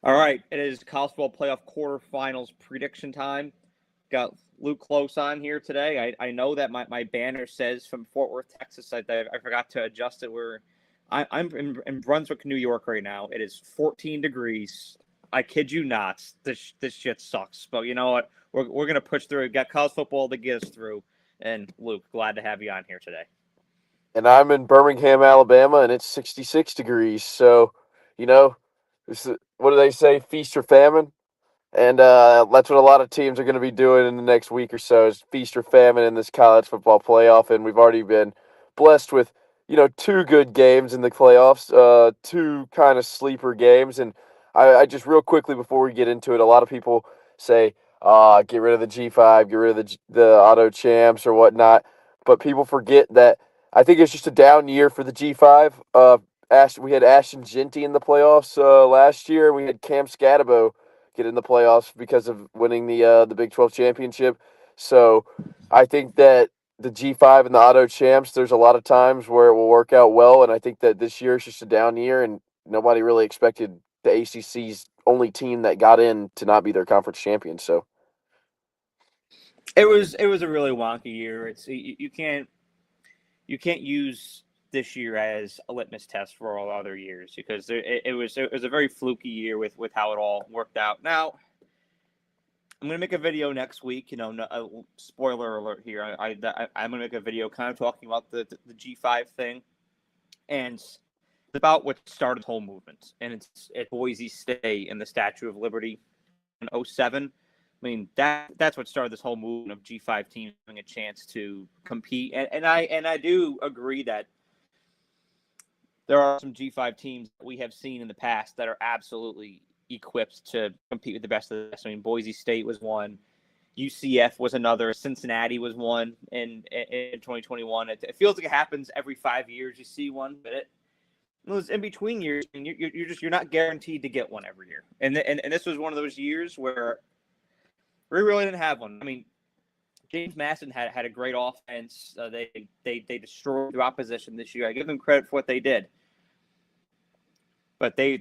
All right, it is college football playoff quarterfinals prediction time. Got Luke Close on here today. I know that my banner says from Fort Worth, Texas. I forgot to adjust it. I'm in Brunswick, New York right now. It is 14 degrees. I kid you not. This shit sucks. But you know what? We're gonna push through. We got college football to get us through. And Luke, glad to have you on here today. And I'm in Birmingham, Alabama, and it's 66 degrees. So, you know, what do they say? Feast or famine? And that's what a lot of teams are going to be doing in the next week or so is feast or famine in this college football playoff. And we've already been blessed with, two good games in the playoffs, two kind of sleeper games. And I just real quickly before we get into it, a lot of people say, get rid of the G5, get rid of the auto champs or whatnot. But people forget that I think it's just a down year for the G5. We had Ashton Genty in the playoffs last year. We had Cam Scatabo get in the playoffs because of winning the Big 12 championship. So I think that the G5 and the auto champs, there's a lot of times where it will work out well, and I think that this year is just a down year, and nobody really expected the ACC's only team that got in to not be their conference champion. So It was a really wonky year. You can't use this year as a litmus test for all other years because it was a very fluky year with how it all worked out. Now I'm gonna make a video next week. Spoiler alert here. I'm gonna make a video kind of talking about the G5 thing, and it's about what started the whole movement. And it's at Boise State and the Statue of Liberty in '07. I mean that's what started this whole movement of G5 teams having a chance to compete. And I do agree that there are some G5 teams that we have seen in the past that are absolutely equipped to compete with the best of the best. I mean, Boise State was one, UCF was another, Cincinnati was one in 2021. It feels like it happens every 5 years. You see one, but those in between years, I mean, you're not guaranteed to get one every year. And this was one of those years where we really didn't have one. I mean, James Madison had a great offense. They destroyed the opposition this year. I give them credit for what they did, but they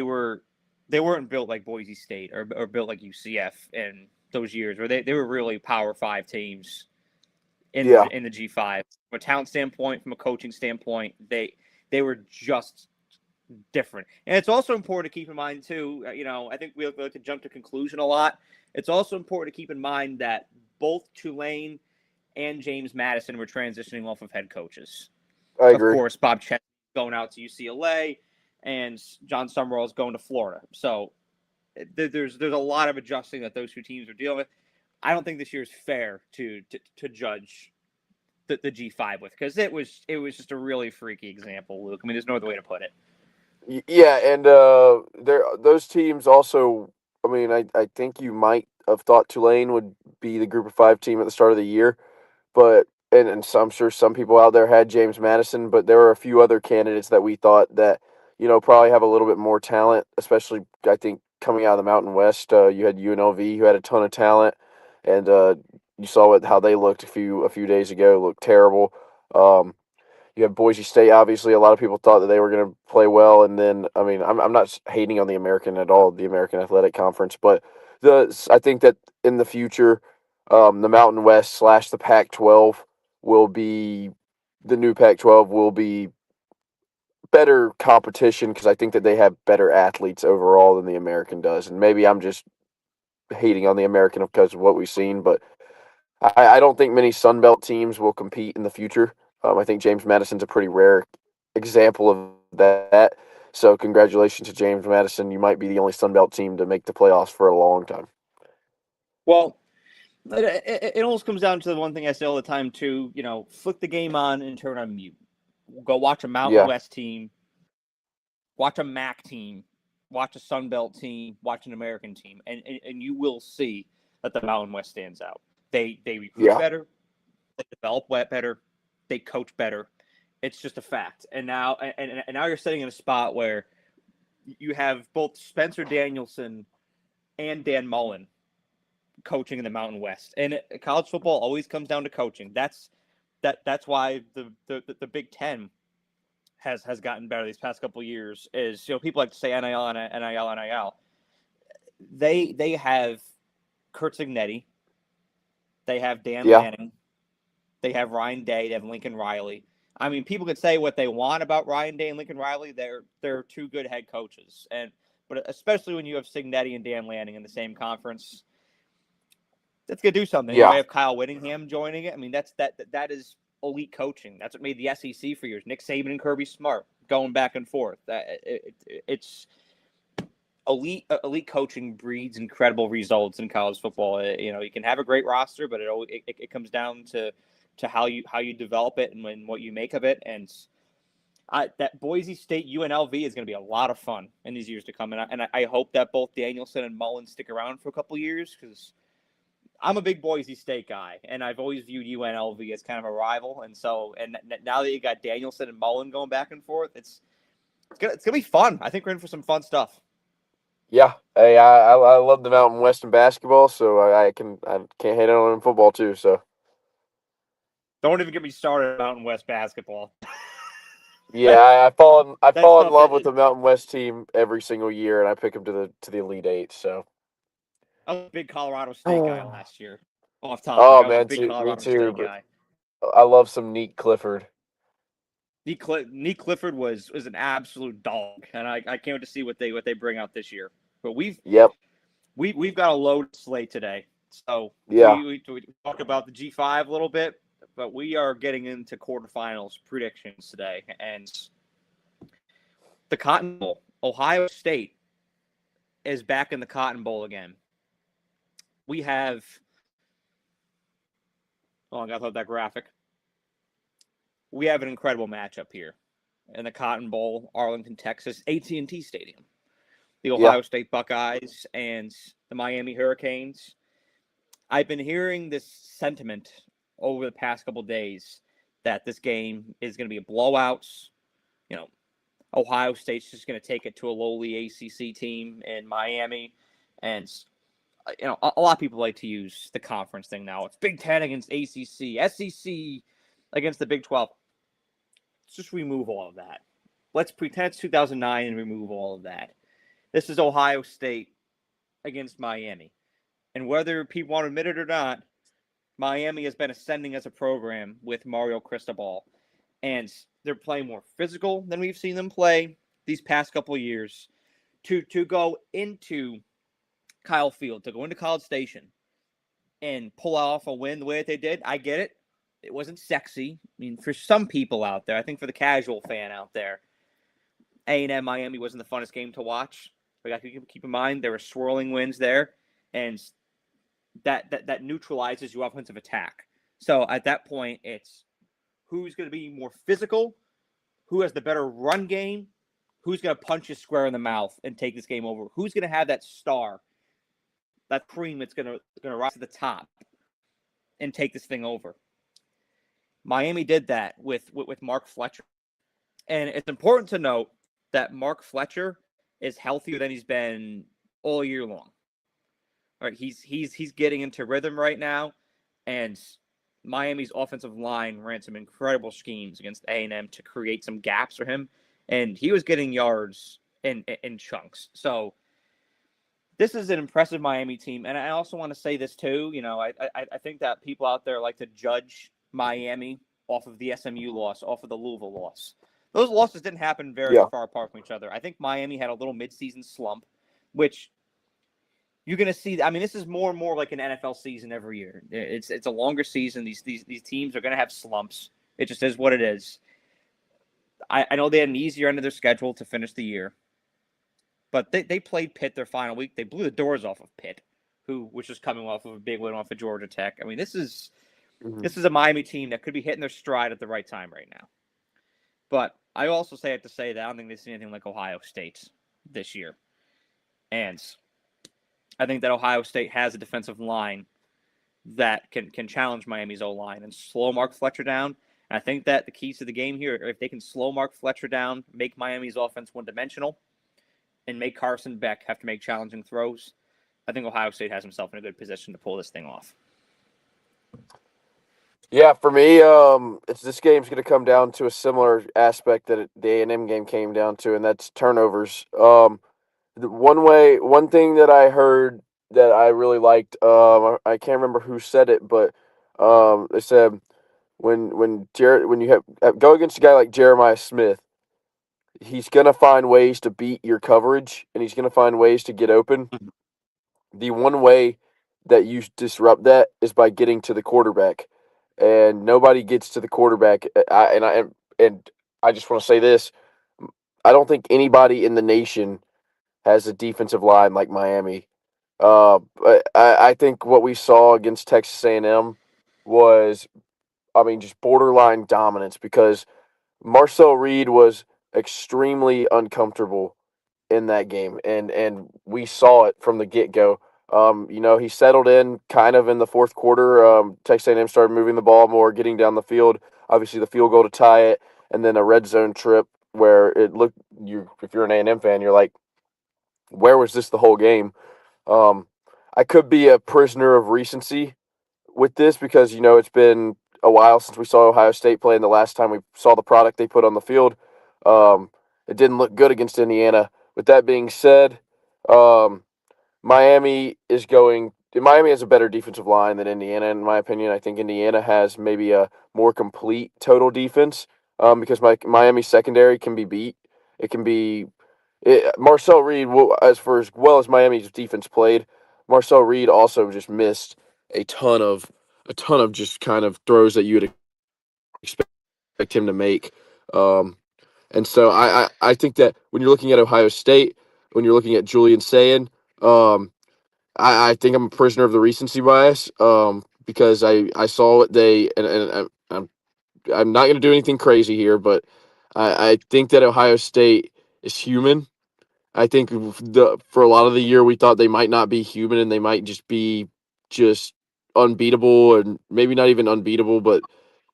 weren't built like Boise State or built like UCF in those years where they were really Power Five teams yeah, in the G5. From a talent standpoint, from a coaching standpoint, they were just different. And it's also important to keep in mind too. I think we like to jump to conclusion a lot. It's also important to keep in mind that both Tulane and James Madison were transitioning off of head coaches. I Of agree. course, Bob Chen going out to UCLA, and John Summerall is going to Florida. So there's a lot of adjusting that those two teams are dealing with. I don't think this year is fair to judge the G5 with because it was just a really freaky example, Luke. I mean, there's no other way to put it. Yeah, and there those teams also. I mean, I think you might have thought Tulane would be the Group of Five team at the start of the year, but and so I'm sure some people out there had James Madison, but there were a few other candidates that we thought that probably have a little bit more talent, especially I think coming out of the Mountain West. You had UNLV who had a ton of talent, and you saw how they looked a few days ago. Looked terrible. Um, you have Boise State. Obviously, a lot of people thought that they were going to play well, and then I mean, I'm not hating on the American at all, the American Athletic Conference, but I think that in the future, the Mountain West slash the Pac-12 will be the new Pac-12 will be better competition because I think that they have better athletes overall than the American does, and maybe I'm just hating on the American because of what we've seen, but I don't think many Sun Belt teams will compete in the future. I think James Madison's a pretty rare example of that. So congratulations to James Madison. You might be the only Sun Belt team to make the playoffs for a long time. Well, it almost comes down to the one thing I say all the time too. Flick the game on and turn on mute. Go watch a Mountain Yeah, West team, watch a MAC team, watch a Sun Belt team, watch an American team, and you will see that the Mountain West stands out. They recruit yeah, better, they develop better, they coach better. It's just a fact. And now you're sitting in a spot where you have both Spencer Danielson and Dan Mullen coaching in the Mountain West. And college football always comes down to coaching. That's why the Big Ten has gotten better these past couple of years. Is people like to say NIL and NIL. they have Kurt Signetti, they have Dan Yeah. Lanning, they have Ryan Day, they have Lincoln Riley. I mean, people could say what they want about Ryan Day and Lincoln Riley. They're two good head coaches, but especially when you have Signetti and Dan Lanning in the same conference, that's gonna do something. You Yeah. may have Kyle Whittingham joining it. I mean, that is elite coaching. That's what made the SEC for years. Nick Saban and Kirby Smart going back and forth. It's elite coaching breeds incredible results in college football. You can have a great roster, but it comes down to how you develop it and what you make of it. And that Boise State UNLV is going to be a lot of fun in these years to come. And I hope that both Danielson and Mullen stick around for a couple of years, because I'm a big Boise State guy, and I've always viewed UNLV as kind of a rival. And now that you got Danielson and Mullen going back and forth, it's gonna be fun. I think we're in for some fun stuff. Yeah. Hey, I love the Mountain West in basketball, so I can't hate on it in football too. So Don't even get me started on Mountain West basketball. yeah, I fall in stuff love with the Mountain West team every single year, and I pick them to the Elite Eight. So I was a big Colorado State guy last year. Off topic, oh I was a man, big me Colorado too. State But guy. I love some Neat Clifford. Neat Clifford was an absolute dog, and I can't wait to see what they bring out this year. But Yep. we've got a loaded slate today. So Yeah. we talk about the G5 a little bit, but we are getting into quarterfinals predictions today. And the Cotton Bowl, Ohio State is back in the Cotton Bowl again. We have, I got to load that graphic. We have an incredible matchup here in the Cotton Bowl, Arlington, Texas, AT&T Stadium. The Yeah. Ohio State Buckeyes and the Miami Hurricanes. I've been hearing this sentiment over the past couple of days that this game is going to be a blowout. Ohio State's just going to take it to a lowly ACC team in Miami. And, a lot of people like to use the conference thing now. It's Big Ten against ACC, SEC against the Big 12. Let's just remove all of that. Let's pretend it's 2009 and remove all of that. This is Ohio State against Miami. And whether people want to admit it or not, Miami has been ascending as a program with Mario Cristobal. And they're playing more physical than we've seen them play these past couple of years. To go into Kyle Field, to go into College Station and pull off a win the way that they did, I get it. It wasn't sexy. I mean, for some people out there, I think for the casual fan out there, A&M Miami wasn't the funnest game to watch. But you got to keep in mind there were swirling winds there, and that neutralizes your offensive attack. So at that point, it's who's going to be more physical, who has the better run game, who's going to punch you square in the mouth and take this game over, who's going to have that star, that cream that's going to rise to the top and take this thing over. Miami did that with Mark Fletcher. And it's important to note that Mark Fletcher is healthier than he's been all year long. All right, he's getting into rhythm right now, and Miami's offensive line ran some incredible schemes against A&M to create some gaps for him, and he was getting yards in chunks. So this is an impressive Miami team, and I also want to say this too. I think that people out there like to judge Miami off of the SMU loss, off of the Louisville loss. Those losses didn't happen very far apart from each other. I think Miami had a little midseason slump, which you're going to see. I mean, this is more and more like an NFL season every year. It's a longer season. These teams are going to have slumps. It just is what it is. I know they had an easier end of their schedule to finish the year, but they played Pitt their final week. They blew the doors off of Pitt, who was just coming off of a big win off of Georgia Tech. I mean, this is a Miami team that could be hitting their stride at the right time right now. But I also have to say that I don't think they've seen anything like Ohio State this year. And I think that Ohio State has a defensive line that can challenge Miami's O-line and slow Mark Fletcher down. And I think that the keys to the game here, if they can slow Mark Fletcher down, make Miami's offense one-dimensional, and make Carson Beck have to make challenging throws, I think Ohio State has himself in a good position to pull this thing off. Yeah, for me, this game's going to come down to a similar aspect that the A&M game came down to, and that's turnovers. one thing that I heard that I really liked, I can't remember who said it, but they said when you have go against a guy like Jeremiah Smith, he's gonna find ways to beat your coverage and he's gonna find ways to get open. The one way that you disrupt that is by getting to the quarterback, and nobody gets to the quarterback. And I just want to say this: I don't think anybody in the nation has a defensive line like Miami. But I think what we saw against Texas A&M was, I mean, just borderline dominance because Marcel Reed was extremely uncomfortable in that game, and we saw it from the get go. He settled in kind of in the fourth quarter. Texas A&M started moving the ball more, getting down the field. Obviously, the field goal to tie it, and then a red zone trip where it looked you. If you're an A&M fan, you're like, where was this the whole game? Um, I could be a prisoner of recency with this because it's been a while since we saw Ohio State play, and the last time we saw the product they put on the field, um, it didn't look good against Indiana. With that being said, um, Miami has a better defensive line than Indiana, in my opinion. I think Indiana has maybe a more complete total defense because Miami secondary can be beat. It can be Marcel Reed, as well as Miami's defense played, Marcel Reed also just missed a ton of just kind of throws that you would expect him to make. Um, and so I think that when you're looking at Ohio State, when you're looking at Julian Sayin, um, I think I'm a prisoner of the recency bias because I saw what they and I'm not going to do anything crazy here, but I think that Ohio State is human. I think for a lot of the year we thought they might not be human and they might just be just unbeatable and maybe not even unbeatable, but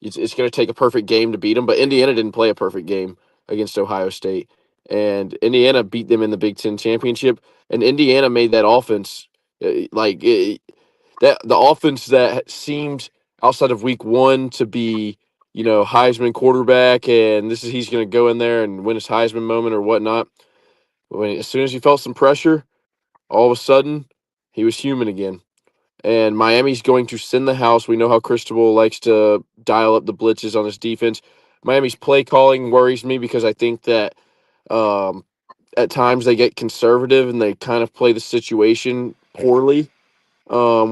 it's going to take a perfect game to beat them. But Indiana didn't play a perfect game against Ohio State, and Indiana beat them in the Big Ten championship. And Indiana made that offense that the offense that seemed outside of week one to be Heisman quarterback, and he's going to go in there and win his Heisman moment or whatnot as soon as he felt some pressure, all of a sudden he was human again. And Miami's going to send the house. We know how Cristobal likes to dial up the blitzes on his defense. Miami's play calling worries me because I think that um, at times they get conservative and they kind of play the situation poorly.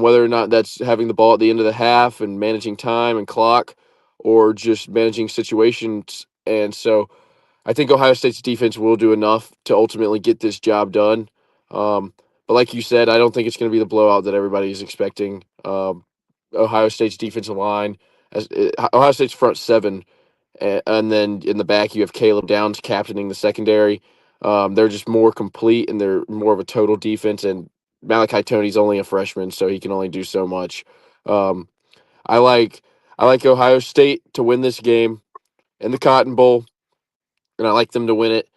Whether or not that's having the ball at the end of the half and managing time and clock, or just managing situations. And so I think Ohio State's defense will do enough to ultimately get this job done. But like you said, I don't think it's going to be the blowout that everybody's expecting. Ohio State's defensive line, Ohio State's front seven, and then in the back you have Caleb Downs captaining the secondary. They're just more complete and they're more of a total defense. And Malachi Tony's only a freshman, so he can only do so much. Um, I like I like Ohio State to win this game in the Cotton Bowl, and I like them to win it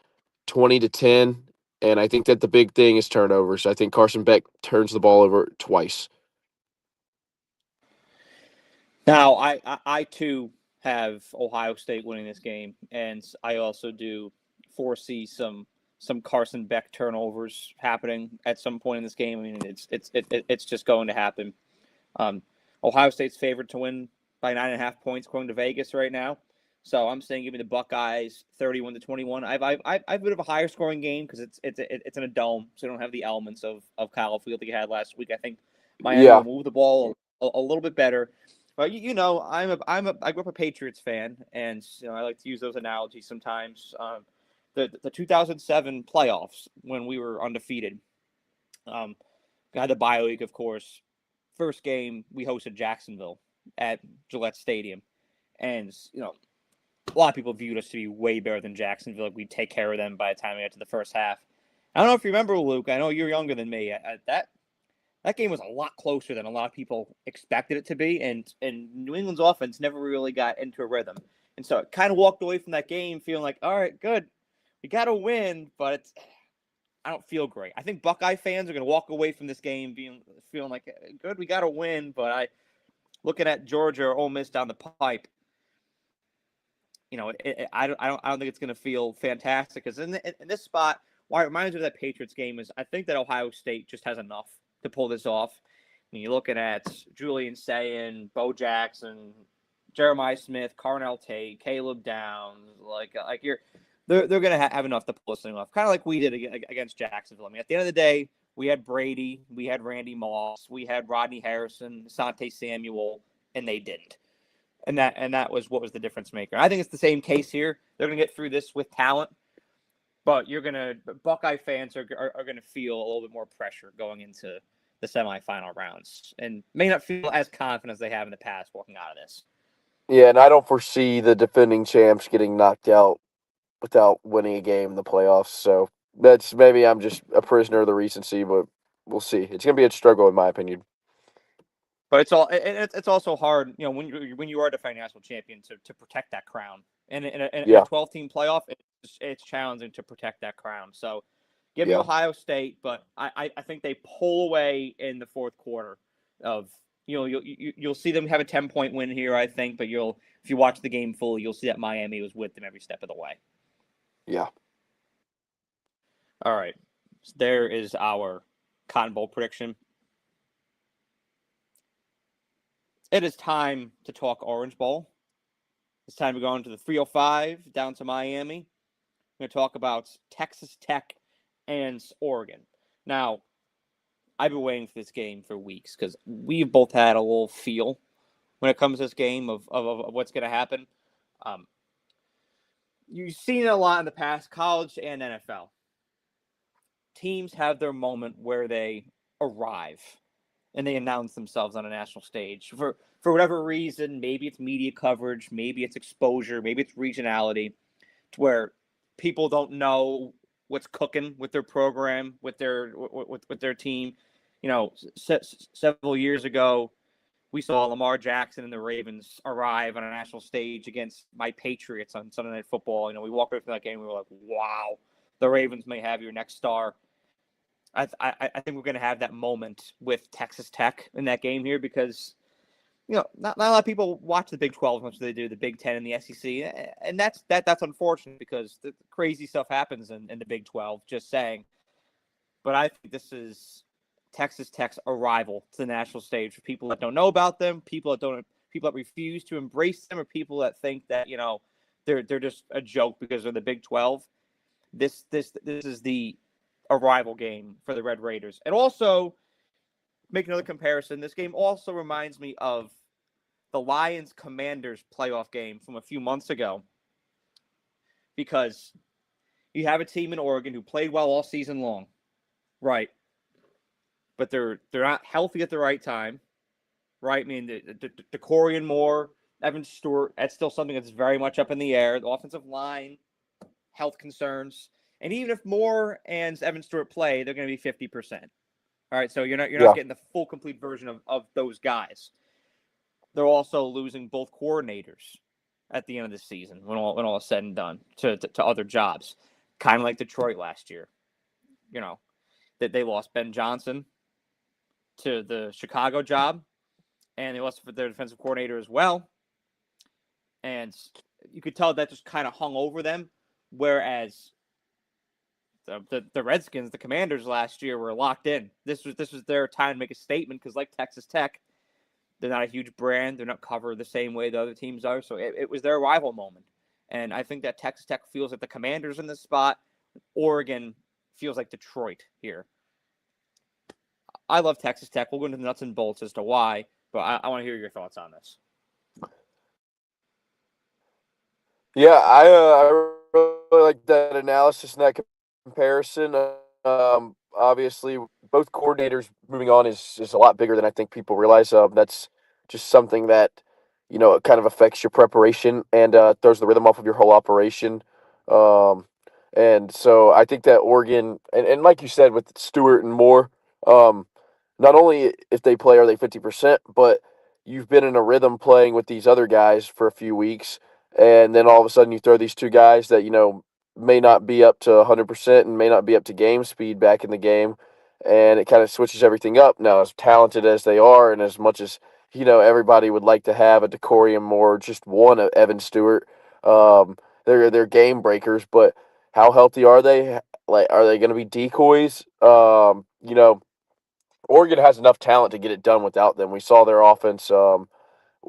20-10. And I think that the big thing is turnovers. I think Carson Beck turns the ball over twice. Now, I too have Ohio State winning this game, and I also do foresee some Carson Beck turnovers happening at some point in this game. I mean, it's just going to happen. Um, Ohio State's favored to win by 9.5 points according to Vegas right now. So I'm saying give me the Buckeyes 31-21. I've a bit of a higher scoring game because it's in a dome, so you don't have the elements of Kyle Field that you had last week. I think Miami Yeah, will move the ball a little bit better. But I grew up a Patriots fan, and I like to use those analogies sometimes. The 2007 playoffs when we were undefeated. Um, Got the bye week, of course. First game we hosted Jacksonville at Gillette Stadium, and a lot of people viewed us to be way better than Jacksonville. Like we'd take care of them by the time we got to the first half. I don't know if you remember, Luke. I know you're younger than me. That game was a lot closer than a lot of people expected it to be, and New England's offense never really got into a rhythm, and so it kind of walked away from that game feeling like, all right, good, we got to win, but I don't feel great. I think Buckeye fans are going to walk away from this game feeling like good, we got to win, but looking at Georgia or Ole Miss down the pipe, I don't think it's going to feel fantastic because in this spot why it reminds me of that Patriots game is I think that Ohio State just has enough to pull this off. And you're looking at Julian Sayin, Bo Jackson, Jeremiah Smith, Carnell Tate, Caleb Downs. They're gonna have enough to pull this thing off, kind of like we did against Jacksonville. I mean, at the end of the day, we had Brady, we had Randy Moss, we had Rodney Harrison, Asante Samuel, and they didn't. And that was what was the difference maker. I think it's the same case here. They're gonna get through this with talent, but Buckeye fans are gonna feel a little bit more pressure going into the semifinal rounds, and may not feel as confident as they have in the past walking out of this. Yeah, and I don't foresee the defending champs getting knocked out without winning a game in the playoffs. So that's maybe I'm just a prisoner of the recency, but we'll see. It's going to be a struggle, in my opinion. But it's also hard, when you are a defending national champion to protect that crown. And in a 12-team playoff, it's challenging to protect that crown. So give me Ohio State, but I think they pull away in the fourth quarter. You'll see them have a 10-point win here, I think, but if you watch the game fully, you'll see that Miami was with them every step of the way. Yeah. All right. So there is our Cotton Bowl prediction. It is time to talk Orange Bowl. It's time to go into the 305 down to Miami. We're going to talk about Texas Tech and Oregon. Now, I've been waiting for this game for weeks because we've both had a little feel when it comes to this game of what's going to happen. You've seen it a lot in the past, college and NFL. Teams have their moment where they arrive and they announce themselves on a national stage. For whatever reason, maybe it's media coverage, maybe it's exposure, maybe it's regionality, to where people don't know what's cooking with their program, with their team. Several years ago, we saw Lamar Jackson and the Ravens arrive on a national stage against my Patriots on Sunday Night Football. We walked away from that game and we were like, wow, the Ravens may have your next star. I think we're going to have that moment with Texas Tech in that game here because, not a lot of people watch the Big 12 as much as they do the Big 10 and the SEC. And that's unfortunate because the crazy stuff happens in the Big 12, just saying. But I think this is Texas Tech's arrival to the national stage for people that don't know about them, people that refuse to embrace them, or people that think that, they're just a joke because they're the Big 12. This is the arrival game for the Red Raiders. And also, make another comparison, this game also reminds me of the Lions-Commanders playoff game from a few months ago, because you have a team in Oregon who played well all season long, right? But they're not healthy at the right time, right? I mean, the Corian Moore, Evan Stewart, that's still something that's very much up in the air. The offensive line, health concerns. And even if Moore and Evan Stewart play, they're going to be 50%. All right, so you're not getting the full, complete version of those guys. They're also losing both coordinators at the end of the season when all is said and done to other jobs, kind of like Detroit last year. That they lost Ben Johnson to the Chicago job, and they lost their defensive coordinator as well. And you could tell that just kind of hung over them, whereas the Redskins, the Commanders last year, were locked in. This was their time to make a statement because, like Texas Tech, they're not a huge brand. They're not covered the same way the other teams are. So it was their rival moment. And I think that Texas Tech feels like the Commanders in this spot. Oregon feels like Detroit here. I love Texas Tech. We'll go into the nuts and bolts as to why, but I want to hear your thoughts on this. Yeah, I really like that analysis and that comparison. Obviously, both coordinators moving on is a lot bigger than I think people realize. That's just something that, it kind of affects your preparation and throws the rhythm off of your whole operation. And so I think that Oregon, and like you said, with Stewart and Moore, not only if they play are they 50%, but you've been in a rhythm playing with these other guys for a few weeks, and then all of a sudden you throw these two guys that, may not be up to 100% and may not be up to game speed back in the game, and it kind of switches everything up. Now, as talented as they are and as much as, everybody would like to have a Decorium Moore, just one Evan Stewart, they're game breakers, but how healthy are they? Like, are they going to be decoys? You know, Oregon has enough talent to get it done without them. We saw their offense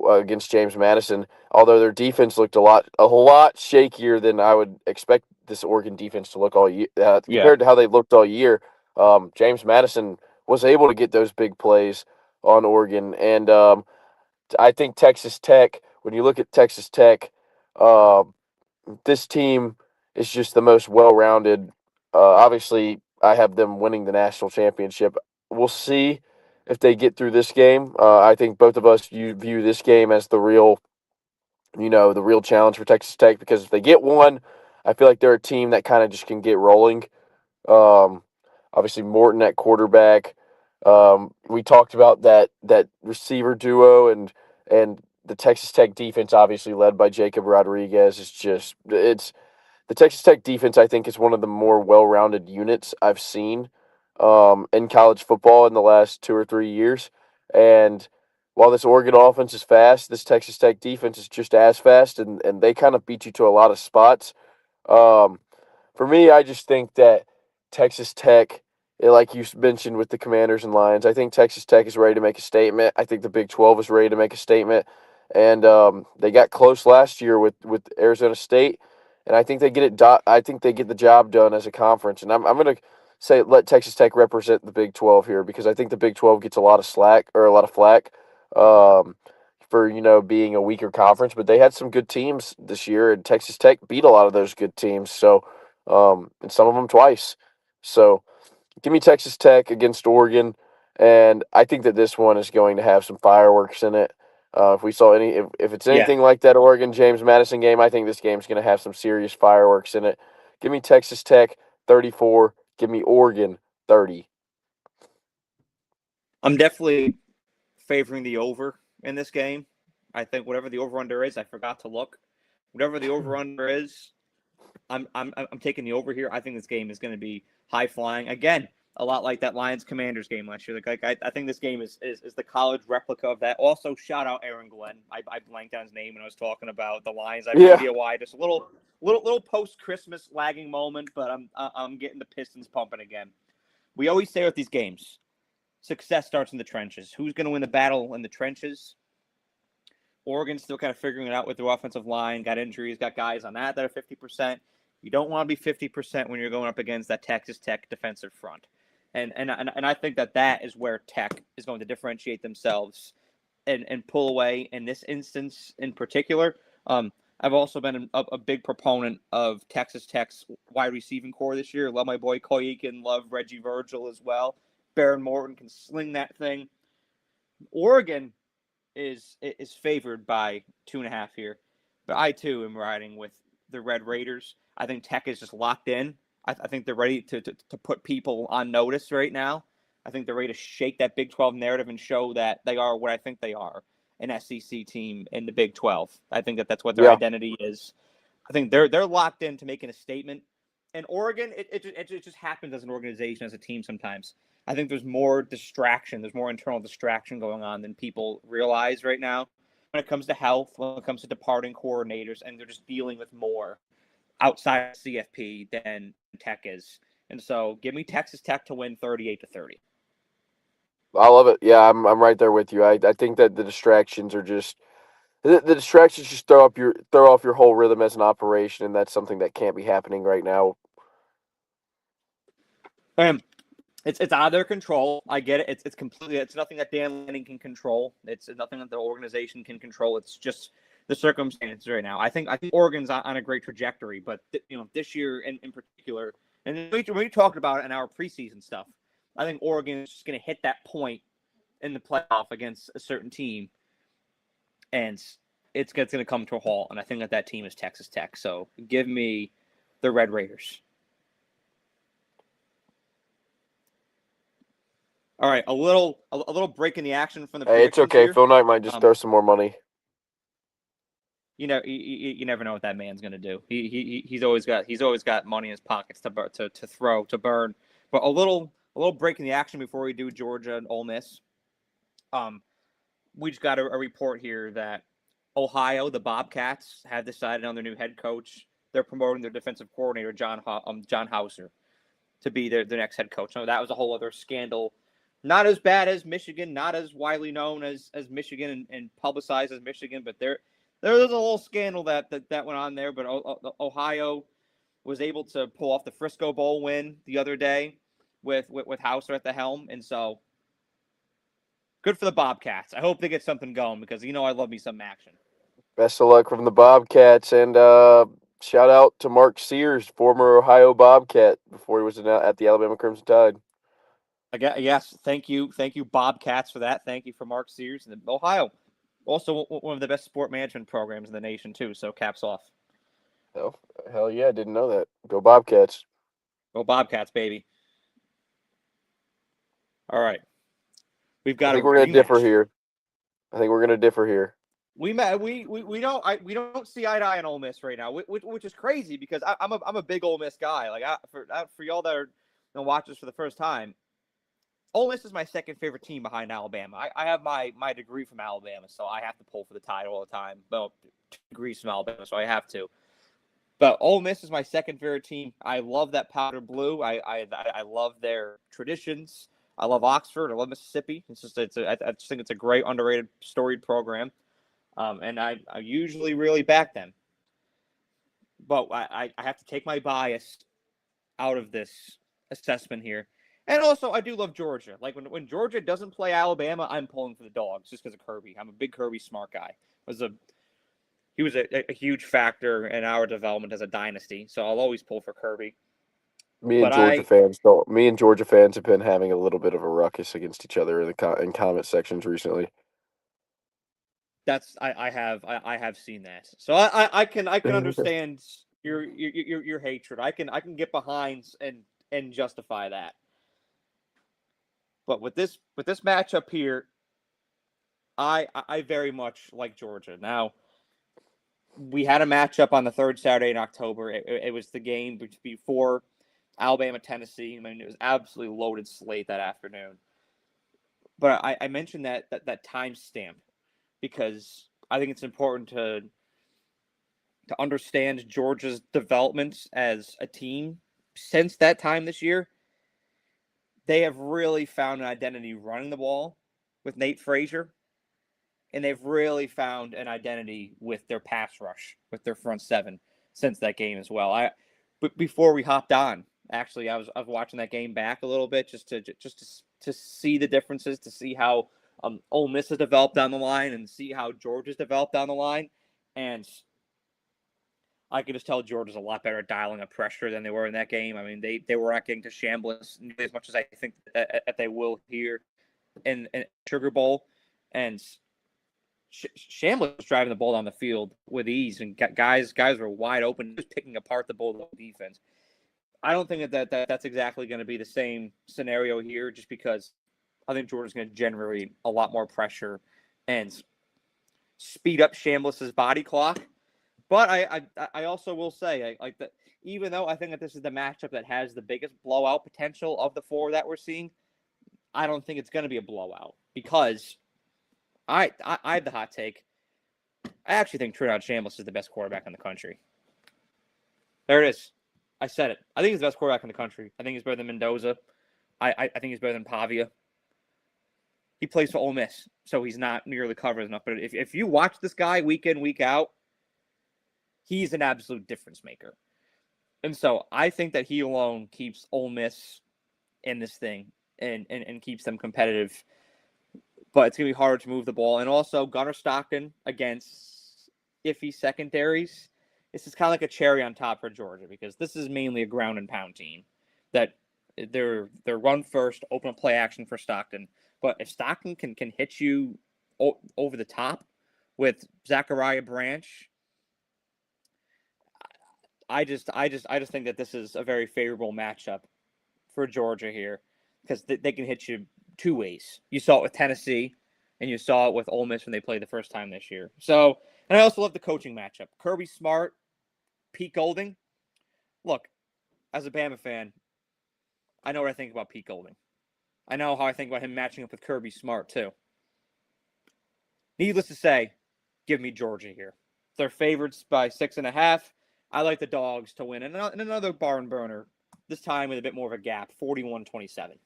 against James Madison, although their defense looked a lot shakier than I would expect this Oregon defense to look all year Yeah. compared to how they looked all year. James Madison was able to get those big plays on Oregon, and I think Texas Tech. When you look at Texas Tech, uh, this team is just the most well-rounded. Obviously, I have them winning the national championship. We'll see if they get through this game. I think both of us view this game as the real, the real challenge for Texas Tech, because if they get one, I feel like they're a team that kind of just can get rolling. Um, Obviously, Morton at quarterback. We talked about that receiver duo, and the Texas Tech defense, obviously led by Jacob Rodriguez, is just it's the Texas Tech defense. I think is one of the more well-rounded units I've seen in college football in the last 2 or 3 years. And while this Oregon offense is fast, this Texas Tech defense is just as fast, and they kind of beat you to a lot of spots. Um, for me, I just think that Texas Tech, like you mentioned with the Commanders and Lions, I think Texas Tech is ready to make a statement. I think the Big 12 is ready to make a statement, and they got close last year with Arizona State, and I think they get it. I think they get the job done as a conference, and I'm gonna say let Texas Tech represent the Big 12 here, because I think the Big 12 gets a lot of slack or a lot of flack. Um, for being a weaker conference, but they had some good teams this year, and Texas Tech beat a lot of those good teams. So and some of them twice. So give me Texas Tech against Oregon, and I think that this one is going to have some fireworks in it. If we saw if it's Yeah. anything like that Oregon James Madison game, I think this game's going to have some serious fireworks in it. Give me Texas Tech 34. Give me Oregon 30. I'm definitely favoring the over in this game. I think whatever the over under is, I forgot to look. Whatever the over under is, I'm taking the over here. I think this game is going to be high flying again. A lot like that Lions Commanders game last year. I think this game is the college replica of that. Also, shout out Aaron Glenn. I blanked on his name when I was talking about the Lions. I have no Yeah. idea why. Just a little post Christmas lagging moment, but I'm getting the Pistons pumping again. We always say with these games, success starts in the trenches. Who's going to win the battle in the trenches? Oregon's still kind of figuring it out with their offensive line. Got injuries, got guys on that are 50%. You don't want to be 50% when you're going up against that Texas Tech defensive front. And I think that is where Tech is going to differentiate themselves and pull away in this instance in particular. I've also been a big proponent of Texas Tech's wide receiving core this year. Love my boy Koyikin, love Reggie Virgil as well. Baron Morton can sling that thing. Oregon is favored by 2.5 here, but I too am riding with the Red Raiders. I think Tech is just locked in. I think they're ready to put people on notice right now. I think they're ready to shake that Big 12 narrative and show that they are what I think they are, an SEC team in the Big 12. I think that's what their Yeah. identity is. I think they're locked in to making a statement. And Oregon, it just happens as an organization, as a team sometimes. I think there's more distraction. There's more internal distraction going on than people realize right now when it comes to health, when it comes to departing coordinators, and they're just dealing with more outside CFP than Tech is. And so give me Texas Tech to win 38-30. I love it. Yeah, I'm right there with you. I think that the distractions are just the distractions just throw off your whole rhythm as an operation, and that's something that can't be happening right now. It's out of their control. I get it. It's completely. It's nothing that Dan Lanning can control. It's nothing that the organization can control. It's just the circumstances right now. I think Oregon's on a great trajectory, but this year in particular, and we talked about it in our preseason stuff. I think Oregon is just going to hit that point in the playoff against a certain team, and it's going to come to a halt. And I think that team is Texas Tech. So give me the Red Raiders. All right, a little break in the action from the Hey, it's predictions okay. here. Phil Knight might just throw some more money. You never know what that man's gonna do. He's always got money in his pockets to throw to burn. But a little break in the action before we do Georgia and Ole Miss. We just got a report here that Ohio, the Bobcats, have decided on their new head coach. They're promoting their defensive coordinator John Hauser. to be their next head coach. So that was a whole other scandal. Not as bad as Michigan, not as widely known as Michigan and publicized as Michigan, but there was a little scandal that went on there. But Ohio was able to pull off the Frisco Bowl win the other day with Hauser at the helm, and so good for the Bobcats. I hope they get something going because I love me some action. Best of luck from the Bobcats, and shout out to Mark Sears, former Ohio Bobcat, before he was at the Alabama Crimson Tide. Yes, thank you, Bobcats, for that. Thank you for Mark Sears and Ohio. Also, one of the best sport management programs in the nation too. So caps off. Hell yeah, I didn't know that. Go Bobcats. Go Bobcats, baby. All right, we've got. I think we're gonna differ here. We don't see eye to eye on Ole Miss right now, which is crazy because I'm a big Ole Miss guy. Like for y'all that are watch this for the first time, Ole Miss is my second favorite team behind Alabama. I have my degree from Alabama, so I have to pull for the tide all the time. Well, 2 degrees from Alabama, so I have to. But Ole Miss is my second favorite team. I love that powder blue. I love their traditions. I love Oxford. I love Mississippi. I just think it's a great underrated storied program. And I usually really back them. But I have to take my bias out of this assessment here. And also, I do love Georgia. Like, when Georgia doesn't play Alabama, I'm pulling for the dogs just because of Kirby. I'm a big Kirby smart guy. He was a huge factor in our development as a dynasty, so I'll always pull for Kirby. Me and Georgia fans have been having a little bit of a ruckus against each other in comment sections recently. I have seen that, so I can understand your hatred. I can get behind and justify that. But with this matchup here, I very much like Georgia. Now, we had a matchup on the third Saturday in October. It was the game before Alabama, Tennessee. I mean, it was absolutely loaded slate that afternoon. But I mentioned that timestamp because I think it's important to understand Georgia's development as a team since that time this year. They have really found an identity running the ball with Nate Frazier, and they've really found an identity with their pass rush, with their front seven since that game as well. But before we hopped on, actually, I was watching that game back a little bit just to see the differences, to see how Ole Miss has developed down the line and see how Georgia's developed down the line. And I could just tell Georgia's a lot better at dialing up pressure than they were in that game. I mean, they were not getting to Chambliss as much as I think that they will here in Sugar Bowl. And Chambliss was driving the ball down the field with ease, and guys were wide open, just picking apart the Bulldog defense. I don't think that's exactly going to be the same scenario here, just because I think Georgia's going to generate a lot more pressure and speed up Chambliss's body clock. But I also will say, like that, even though I think that this is the matchup that has the biggest blowout potential of the 4 that we're seeing, I don't think it's going to be a blowout because I have the hot take. I actually think Trinidad Chambliss is the best quarterback in the country. There it is. I said it. I think he's the best quarterback in the country. I think he's better than Mendoza. I think he's better than Pavia. He plays for Ole Miss, so he's not nearly covered enough. But if you watch this guy week in, week out, he's an absolute difference maker. And so I think that he alone keeps Ole Miss in this thing and keeps them competitive. But it's going to be harder to move the ball. And also, Gunnar Stockton against iffy secondaries. This is kind of like a cherry on top for Georgia because this is mainly a ground and pound team. That they're run first, open up play action for Stockton. But if Stockton can hit you over the top with Zachariah Branch, I just think that this is a very favorable matchup for Georgia here because they can hit you 2 ways. You saw it with Tennessee, and you saw it with Ole Miss when they played the first time this year. So, and I also love the coaching matchup. Kirby Smart, Pete Golding. Look, as a Bama fan, I know what I think about Pete Golding. I know how I think about him matching up with Kirby Smart, too. Needless to say, give me Georgia here. They're favorites by 6.5. I like the dogs to win. And another barn burner, this time with a bit more of a gap, 41-27.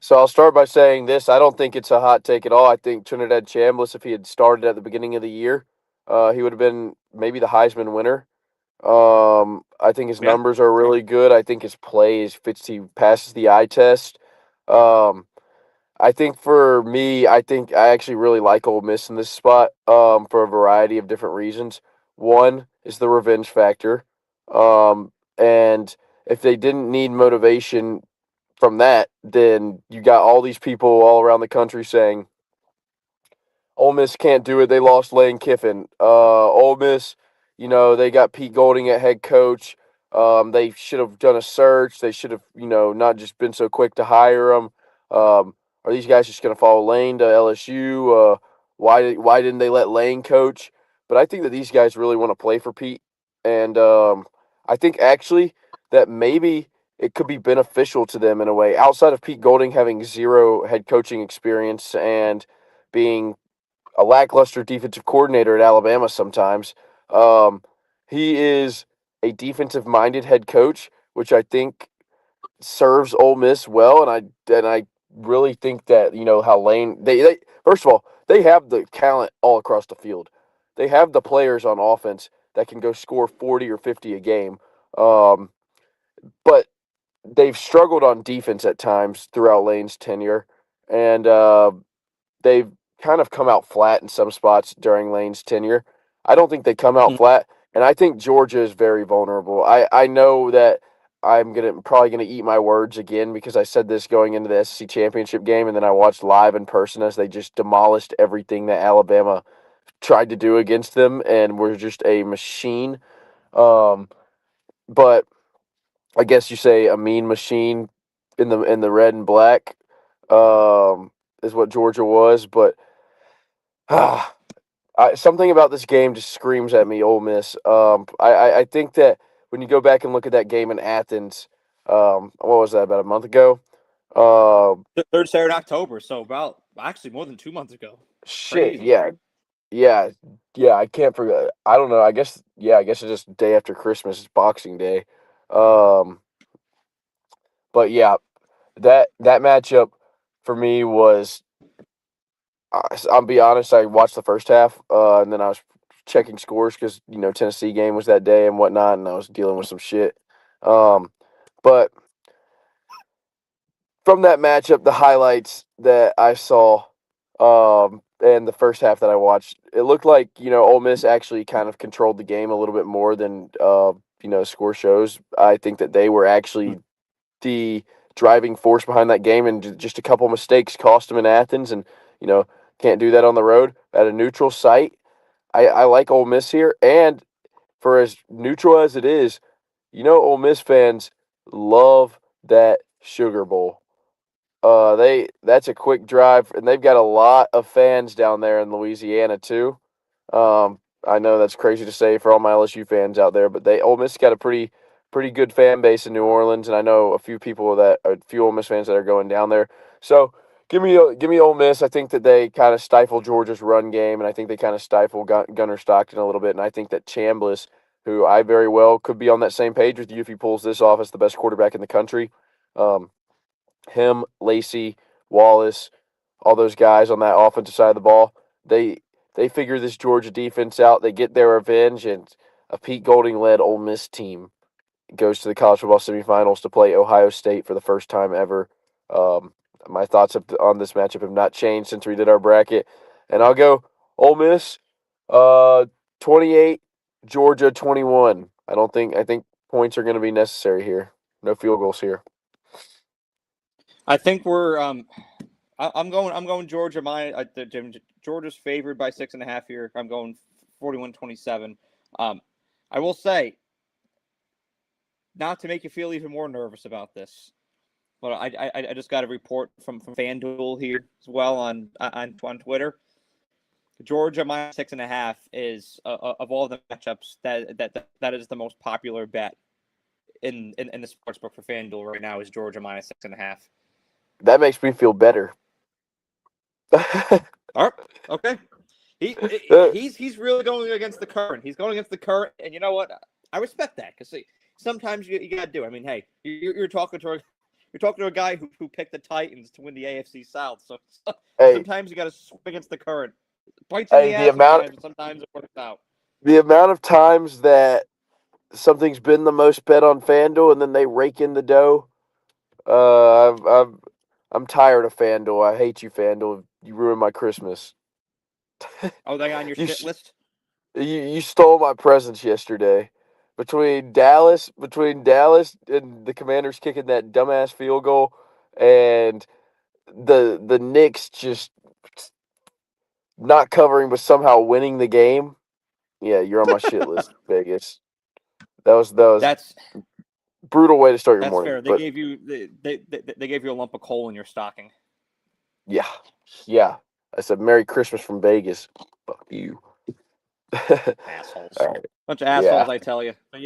So I'll start by saying this. I don't think it's a hot take at all. I think Trinidad Chambliss, if he had started at the beginning of the year, he would have been maybe the Heisman winner. I think his Yeah. numbers are really good. I think his play he passes the eye test. Um, I think for me, I think I actually really like Ole Miss in this spot for a variety of different reasons. One is the revenge factor. And if they didn't need motivation from that, then you got all these people all around the country saying, Ole Miss can't do it. They lost Lane Kiffin. Ole Miss, they got Pete Golding at head coach. They should have done a search. They should have, not just been so quick to hire him. Are these guys just going to follow Lane to LSU? Why didn't they let Lane coach? But I think that these guys really want to play for Pete, and I think actually that maybe it could be beneficial to them in a way. Outside of Pete Golding having zero head coaching experience and being a lackluster defensive coordinator at Alabama sometimes. He is a defensive-minded head coach, which I think serves Ole Miss well, and I really think that how Lane they first of all they have the talent all across the field. They have the players on offense that can go score 40 or 50 a game, but they've struggled on defense at times throughout Lane's tenure, and they've kind of come out flat in some spots during Lane's tenure. I don't think they come out flat, and I think Georgia is very vulnerable. I know that I'm probably gonna eat my words again because I said this going into the SEC championship game, and then I watched live in person as they just demolished everything that Alabama tried to do against them, and were just a machine. But I guess you say a mean machine in the red and black is what Georgia was, but something about this game just screams at me, Ole Miss. I think that when you go back and look at that game in Athens, what was that, about a month ago? The third Saturday in October, so about actually more than 2 months ago. Shit, Crazy. yeah. I can't forget. I don't know. I guess it's just day after Christmas. It's Boxing Day. Um, but yeah, that matchup for me was. I'll be honest. I watched the first half, and then I was checking scores because Tennessee game was that day and whatnot, and I was dealing with some shit. But from that matchup, the highlights that I saw, and the first half that I watched, it looked like Ole Miss actually kind of controlled the game a little bit more than score shows. I think that they were actually the driving force behind that game, and just a couple mistakes cost them in Athens, and you know can't do that on the road at a neutral site. I like Ole Miss here, and for as neutral as it is, Ole Miss fans love that Sugar Bowl. That's a quick drive, and they've got a lot of fans down there in Louisiana too. I know that's crazy to say for all my LSU fans out there, but Ole Miss got a pretty good fan base in New Orleans, and I know a few Ole Miss fans that are going down there. So give me Ole Miss. I think that they kind of stifle Georgia's run game, and I think they kind of stifle Gunner Stockton a little bit, and I think that Chambliss, who I very well could be on that same page with you if he pulls this off as the best quarterback in the country. Him, Lacey, Wallace, all those guys on that offensive side of the ball, they figure this Georgia defense out. They get their revenge, and a Pete Golding led Ole Miss team goes to the college football semifinals to play Ohio State for the first time ever. Um, my thoughts on this matchup have not changed since we did our bracket, and I'll go Ole Miss, 28, Georgia 21. I think points are going to be necessary here. No field goals here. I think we're I'm going Georgia. Georgia's favored by 6.5 here. I'm going 41-27. I will say, not to make you feel even more nervous about this, but I just got a report from FanDuel here as well on Twitter. Georgia minus 6.5 is of all the matchups that is the most popular bet in the sportsbook for FanDuel right now is Georgia minus 6.5. That makes me feel better. All right, okay. He's really going against the current. He's going against the current, and you know what? I respect that because sometimes you got to do it. I mean, hey, you're talking to a guy who picked the Titans to win the AFC South. So Hey, sometimes you got to swim against the current. Bites in hey, the ass sometimes, but sometimes it works out. the amount of times that something's been the most bet on FanDuel and then they rake in the dough. I'm tired of FanDuel. I hate you, FanDuel. You ruined my Christmas. Oh, they on your You shit list? you stole my presents yesterday. Between Dallas and the Commanders kicking that dumbass field goal, and the Knicks just not covering but somehow winning the game. Yeah, you're on my shit list, Vegas. That was That's brutal way to start your that's morning. fair. They But gave you they gave you a lump of coal in your stocking. yeah, yeah. I said Merry Christmas from Vegas. Fuck you. Assholes. All right. Bunch of Yeah. assholes, I tell you. But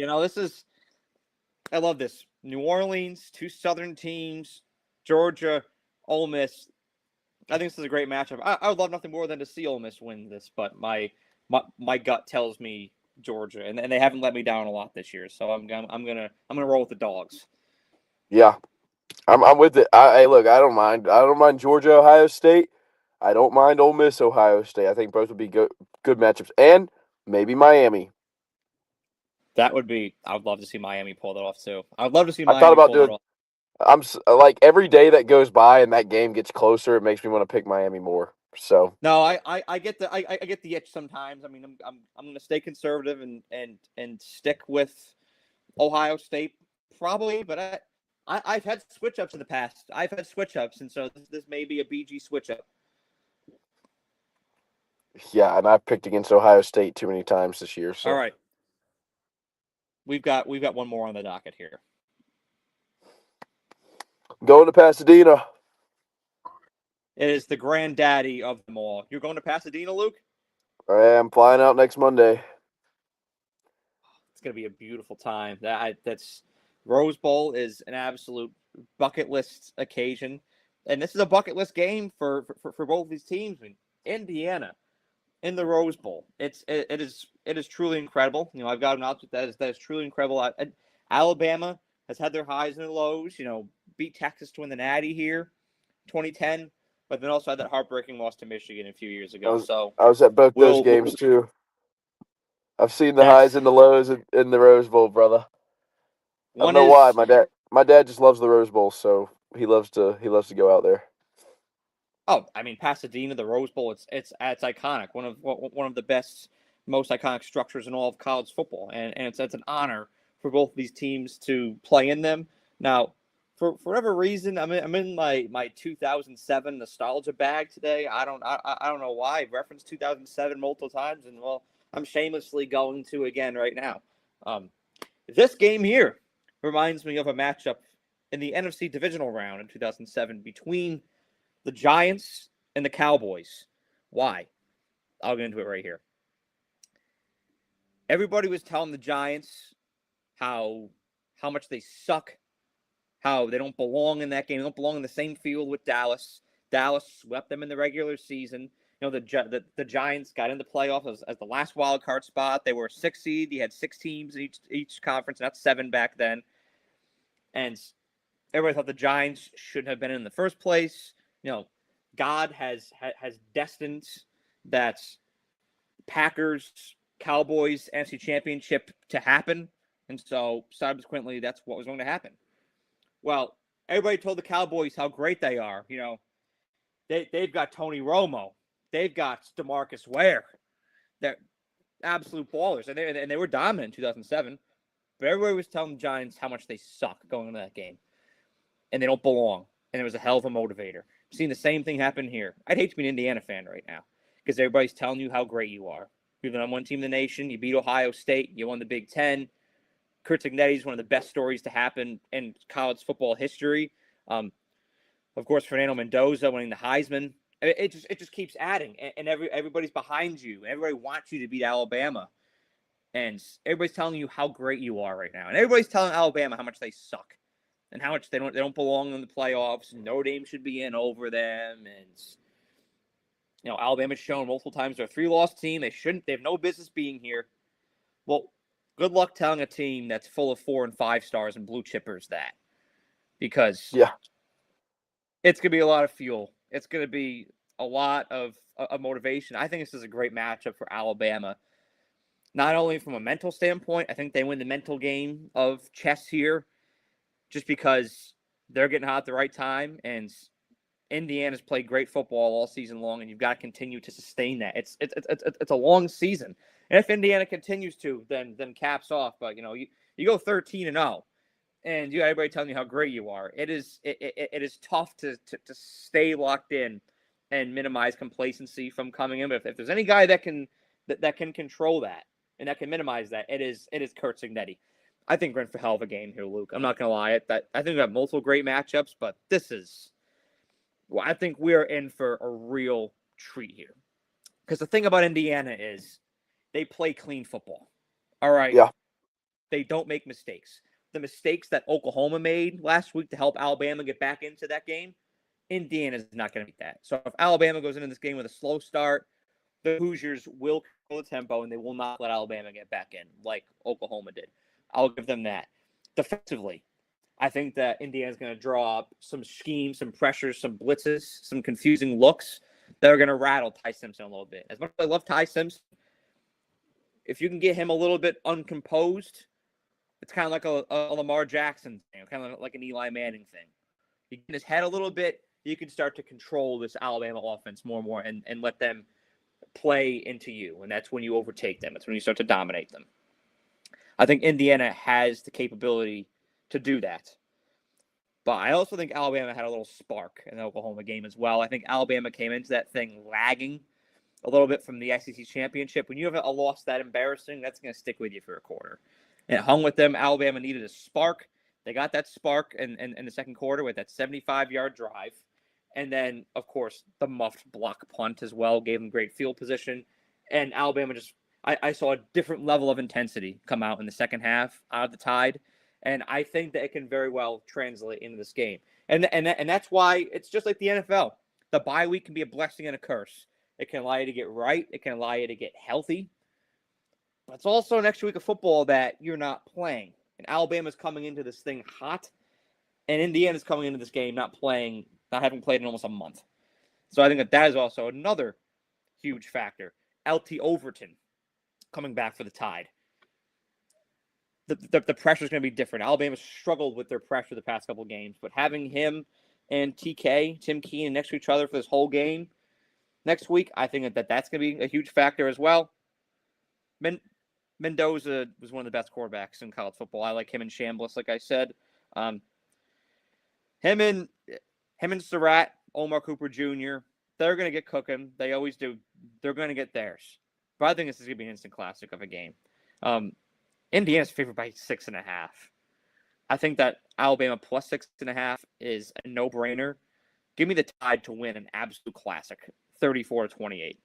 I love this. New Orleans, two Southern teams, Georgia, Ole Miss. I think this is a great matchup. I would love nothing more than to see Ole Miss win this, but my gut tells me Georgia, and they haven't let me down a lot this year. So I'm gonna roll with the dogs. Yeah. I'm with it. Hey, look, I don't mind. I don't mind Georgia, Ohio State. I don't mind Ole Miss, Ohio State. I think both would be good matchups, and maybe Miami. That would be. I would love to see Miami pull that off too. I would love to see I thought Miami about pull that doing. off. Like every day that goes by and that game gets closer, it makes me want to pick Miami more. So No, I get I get the itch sometimes. I mean, I'm going to stay conservative and stick with Ohio State probably, but I've had switch ups in the past. I've had switch ups, and so this may be a BG switch up. yeah, and I've picked against Ohio State too many times this year. All So right, we've got one more on the docket here. going to Pasadena. It is the granddaddy of them all. You're going to Pasadena, Luke? I am flying out next Monday. It's going to be a beautiful time. That's Rose Bowl is an absolute bucket list occasion, and this is a bucket list game for both these teams. I mean, Indiana in the Rose Bowl. It is truly incredible. You know, I've got an outfit that is truly incredible. Alabama has had their highs and their lows. You know, beat Texas to win the Natty here, 2010, but then also had that heartbreaking loss to Michigan a few years I ago. was So I was at both those we'll games too. I've seen the highs that's and the lows in the Rose Bowl, brother. I don't one know why. is My dad just loves the Rose Bowl, so he loves to go out there. oh, I mean Pasadena, the Rose Bowl. It's iconic. One of the best, most iconic structures in all of college football, and it's an honor for both these teams to play in them. Now, for whatever reason, I'm in my 2007 nostalgia bag today. I don't know why. I've referenced 2007 multiple times, and well, I'm shamelessly going to again right now. Um, this game here reminds me of a matchup in the NFC divisional round in 2007 between the Giants and the Cowboys. Why? I'll get into it right here. Everybody was telling the Giants how much they suck, how they don't belong in that game. They don't belong in the same field with Dallas. Dallas swept them in the regular season. You know, the Giants got into playoffs as the last wild card spot. They were a 6 seed. You had 6 teams in each conference, not 7 back then. And everybody thought the Giants shouldn't have been in the first place. You know, God has destined that Packers Cowboys NFC Championship to happen, and so subsequently that's what was going to happen. Well, everybody told the Cowboys how great they are. You know, they've got Tony Romo, they've got DeMarcus Ware, they're absolute ballers, and they were dominant in 2007. But everybody was telling the Giants how much they suck going into that game, and they don't belong. And it was a hell of a motivator. I'm seeing the same thing happen here. I'd hate to be an Indiana fan right now because everybody's telling you how great you are. You're the number one team in the nation. You beat Ohio State. You won the Big Ten. Kurt Signetti is one of the best stories to happen in college football history. Of course, Fernando Mendoza winning the Heisman. It just keeps adding, and everybody's behind you. Everybody wants you to beat Alabama, and everybody's telling you how great you are right now, and everybody's telling Alabama how much they suck and how much they don't belong in the playoffs. Notre Dame should be in over them, and you know Alabama's shown multiple times they're a 3-loss team. They have no business being here. Well, Good luck telling a team that's full of 4 and 5 stars and blue chippers that, because Yeah. it's going to be a lot of fuel. It's going to be a lot of motivation. I think this is a great matchup for Alabama. Not only from a mental standpoint, I think they win the mental game of chess here, just because they're getting hot at the right time, and Indiana's played great football all season long, and you've got to continue to sustain that. It's a long season, and if Indiana continues to, then caps off. But you go 13-0, and you got everybody telling you how great you are. It is tough to stay locked in and minimize complacency from coming in. But if there's any guy that can control that and that can minimize that, it is Kurt Signetti. I think we're in for a hell of a game here, Luke. I'm not gonna lie. I think we have multiple great matchups, but this is, well, I think we're in for a real treat here. Because the thing about Indiana is they play clean football. All right. Yeah. They don't make mistakes. The mistakes that Oklahoma made last week to help Alabama get back into that game, Indiana's not going to beat that. So if Alabama goes into this game with a slow start, the Hoosiers will control the tempo and they will not let Alabama get back in like Oklahoma did. I'll give them that. Defensively, I think that Indiana's going to draw up some schemes, some pressures, some blitzes, some confusing looks that are going to rattle Ty Simpson a little bit. As much as I love Ty Simpson, if you can get him a little bit uncomposed, it's kind of like a Lamar Jackson thing, kind of like an Eli Manning thing. You get in his head a little bit, you can start to control this Alabama offense more and more and let them play into you. And that's when you overtake them. That's when you start to dominate them. I think Indiana has the capability to do that. But I also think Alabama had a little spark in the Oklahoma game as well. I think Alabama came into that thing lagging a little bit from the SEC championship. When you have a loss that embarrassing, that's going to stick with you for a quarter. And it hung with them. Alabama needed a spark. They got that spark in the second quarter with that 75-yard drive. And then, of course, the muffed block punt as well gave them great field position. And Alabama just, I saw a different level of intensity come out in the second half out of the Tide. And I think that it can very well translate into this game. And that's why it's just like the NFL. The bye week can be a blessing and a curse. It can allow you to get right. It can allow you to get healthy. But it's also an extra week of football that you're not playing. And Alabama's coming into this thing hot. And Indiana's coming into this game not having played in almost a month. So I think that is also another huge factor. LT Overton coming back for the Tide. The pressure is going to be different. Alabama struggled with their pressure the past couple games, but having him and TK, Tim Keenan, next to each other for this whole game next week, I think that's going to be a huge factor as well. Mendoza was one of the best quarterbacks in college football. I like him in Chambliss, like I said. Him and Surratt, Omar Cooper Jr., they're going to get cooking. They always do. They're going to get theirs. But I think this is going to be an instant classic of a game. Indiana's favored by 6.5. I think that Alabama plus 6.5 is a no-brainer. Give me the Tide to win an absolute classic, 34-28.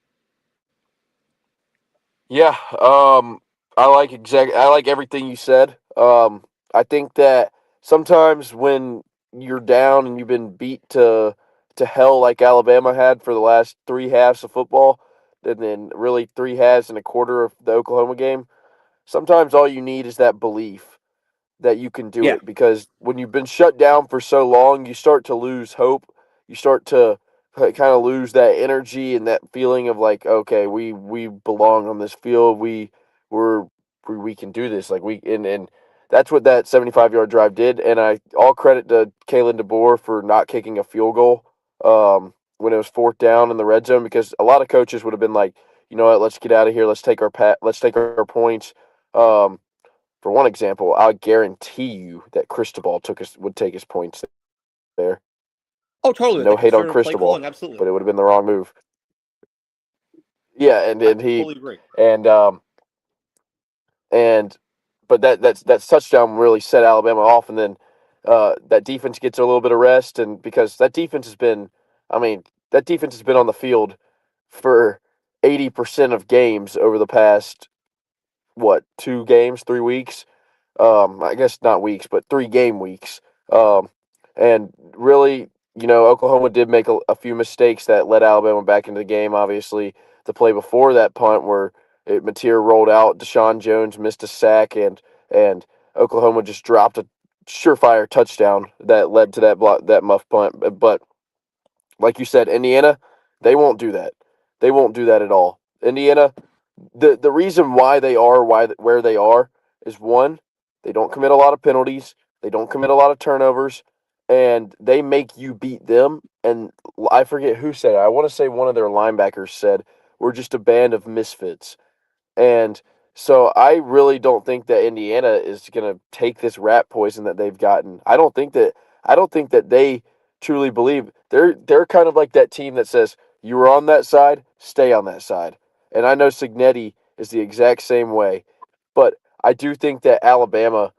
Yeah. I like everything you said. I think that sometimes when you're down and you've been beat to hell like Alabama had for the last three halves of football, and then really three halves and a quarter of the Oklahoma game, sometimes all you need is that belief that you can do Yeah. it, because when you've been shut down for so long, you start to lose hope. You start to kind of lose that energy and that feeling of like, okay, we belong on this field. We can do this. Like and that's what that 75-yard drive did. And I all credit to Kalen DeBoer for not kicking a field goal when it was fourth down in the red zone, because a lot of coaches would have been like, you know what, let's get out of here. Let's take our points. For one example, I guarantee you that Cristobal would take his points there. Oh, totally. No The hate on conservative play Cristobal, calling, absolutely. but it would have been the wrong move. Yeah, I and he totally agree. and and but that touchdown really set Alabama off, and then that defense gets a little bit of rest, and because that defense has been, I mean, that defense has been on the field for 80% of games over the past 3 weeks. I guess not weeks, but 3 game weeks. And really, Oklahoma did make a few mistakes that led Alabama back into the game. Obviously, the play before that punt where Mateer rolled out, Deshaun Jones missed a sack, and Oklahoma just dropped a surefire touchdown that led to that muff punt. But like you said, Indiana, they won't do that. They won't do that at all. Indiana, the reason why they are where they are is one, they don't commit a lot of penalties, they don't commit a lot of turnovers, and they make you beat them. And I forget who said it. I want to say one of their linebackers said, "We're just a band of misfits." And so I really don't think that Indiana is going to take this rat poison that they've gotten. I don't think that they truly believe they're kind of like that team that says you were on that side, stay on that side. And I know Signetti is the exact same way, but I do think that Alabama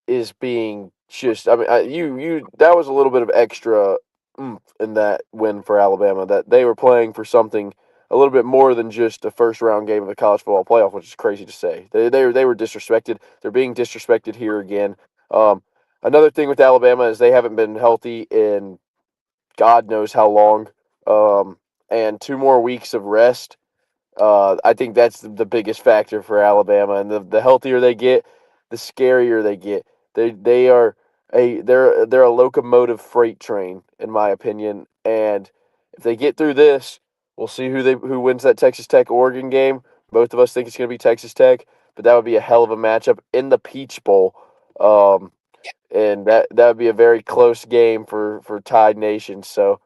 is being just. I mean, you that was a little bit of extra oomph in that win for Alabama. That they were playing for something a little bit more than just a first round game of the college football playoff, which is crazy to say. They were disrespected. They're being disrespected here again. Um, Another thing with Alabama is they haven't been healthy in God knows how long, and 2 more weeks of rest. I think that's the biggest factor for Alabama, and the healthier they get, the scarier they get. They are they're a locomotive freight train, in my opinion. And if they get through this, we'll see who wins that Texas Tech Oregon game. Both of us think it's going to be Texas Tech, but that would be a hell of a matchup in the Peach Bowl, and that would be a very close game for Tide Nation. So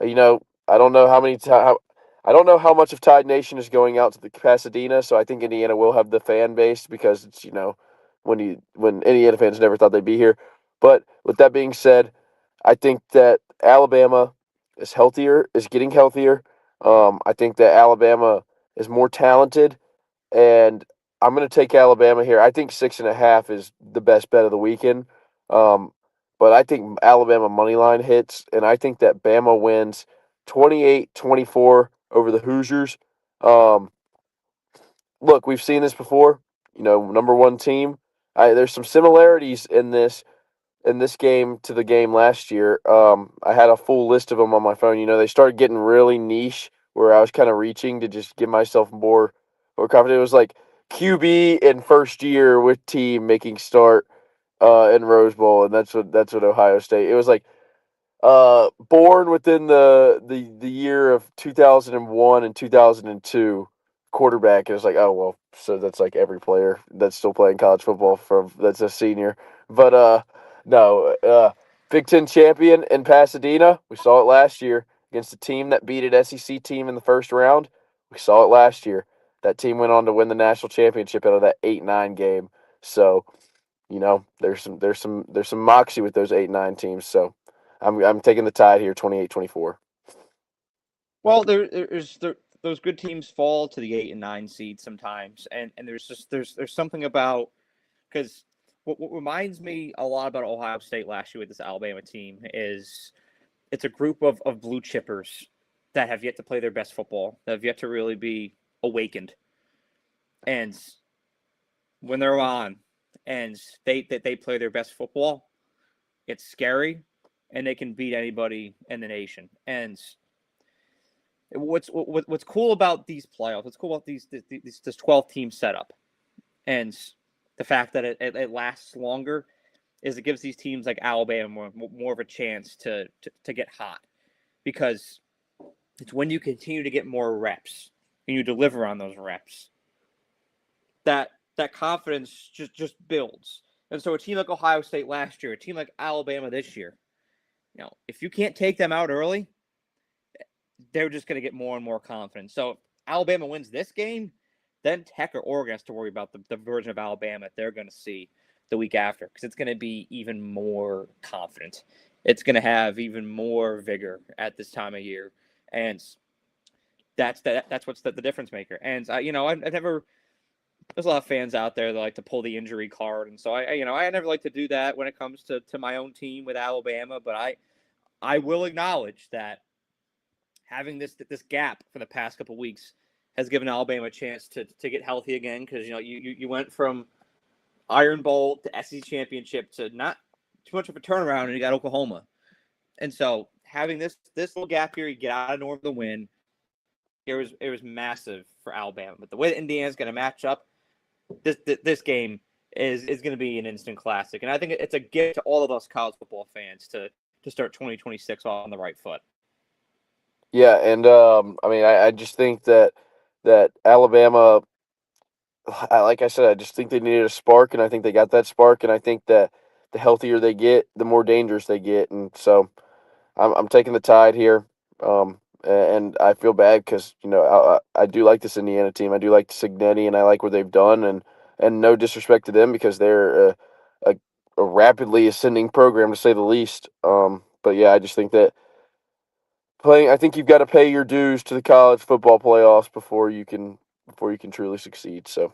I don't know I don't know how much of Tide Nation is going out to the Pasadena, so I think Indiana will have the fan base because it's when Indiana fans never thought they'd be here. But with that being said, I think that Alabama is getting healthier. I think that Alabama is more talented, and I'm going to take Alabama here. I think 6.5 is the best bet of the weekend. Um, but I think Alabama money line hits, and I think that Bama wins 28-24 over the Hoosiers. Um, Look, we've seen this before. Number one team. There's some similarities in this game to the game last year. I had a full list of them on my phone. They started getting really niche where I was kind of reaching to just give myself more confident. It was like QB in first year with team making start in Rose Bowl, and that's what Ohio State. It was like born within the year of 2001 and 2002 quarterback. It was like, oh well, so that's like every player that's still playing college football from that's a senior. But no, Big Ten champion in Pasadena. We saw it last year against a team that beat an SEC team in the first round. We saw it last year. That team went on to win the national championship out of that 8-9 game. So there's some moxie with those 8-9 teams. So I'm taking the Tide here, 28-24. Well, those good teams fall to the 8 and 9 seed sometimes, and there's something about because what reminds me a lot about Ohio State last year with this Alabama team is it's a group of blue chippers that have yet to play their best football, that have yet to really be awakened, and when they're on and they play their best football, it's scary, and they can beat anybody in the nation. And what's cool about these playoffs? What's cool about this 12 team setup, and the fact that it lasts longer, is it gives these teams like Alabama more of a chance to get hot, because it's when you continue to get more reps and you deliver on those reps that confidence just builds. And so a team like Ohio State last year, a team like Alabama this year, if you can't take them out early, they're just going to get more and more confident. So if Alabama wins this game, then Tech or Oregon has to worry about the version of Alabama they're going to see the week after, because it's going to be even more confident. It's going to have even more vigor at this time of year, and that's what's the difference maker. And I've never. There's a lot of fans out there that like to pull the injury card, and so I never like to do that when it comes to my own team with Alabama. But I will acknowledge that having this gap for the past couple of weeks has given Alabama a chance to get healthy again, because you went from Iron Bowl to SEC championship to not too much of a turnaround, and you got Oklahoma. And so having this little gap here, you get out of North the win, it was massive for Alabama. But the way that Indiana's going to match up, this game is going to be an instant classic, and I think it's a gift to all of us college football fans to start 2026 on the right foot. Yeah, and I mean, I just think that Alabama, like I said, I just think they needed a spark, and I think they got that spark, and I think that the healthier they get, the more dangerous they get, and so I'm taking the Tide here, and I feel bad because I do like this Indiana team. I do like Signetti, and I like what they've done, and no disrespect to them because they're a rapidly ascending program to say the least. But yeah, I just think that playing, I think you've got to pay your dues to the college football playoffs before you can truly succeed. So